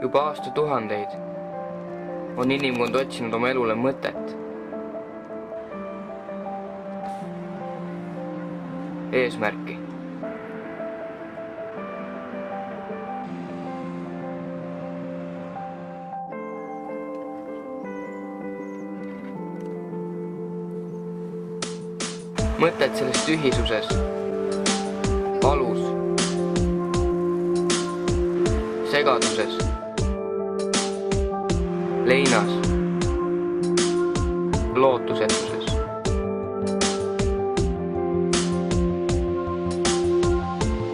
Juba aastatuhandeid on inimkond otsinud oma elule mõtet, eesmärki. Mõtet selles tühisuses, valus, segaduses, leinas, lootusetuses.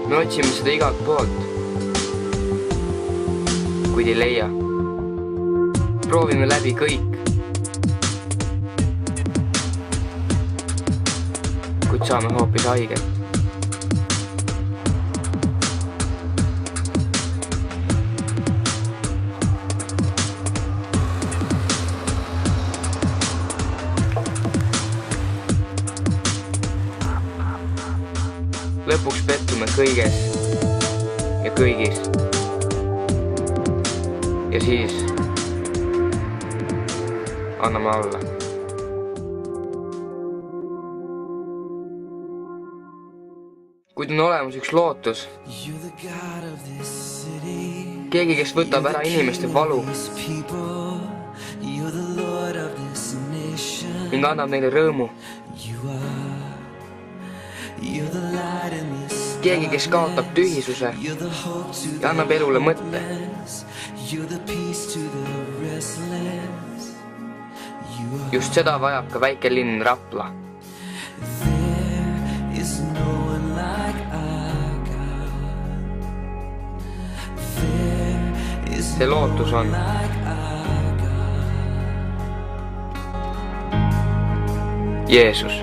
Me otsime seda igalt poolt, kuid ei leia. Proovime läbi kõik, kuid saame hoopis haiget. Lõpuks pettume kõiges ja kõigis. Ja siis anname alla. Kuid on olemas üks lootus. Keegi, kes võtab ära inimeste valu ning annab neile rõõmu. Keegi, kes kaotab tühisuse ja annab elule mõtte. Just seda vajab ka väike linn Rapla. See lootus on Jeesus.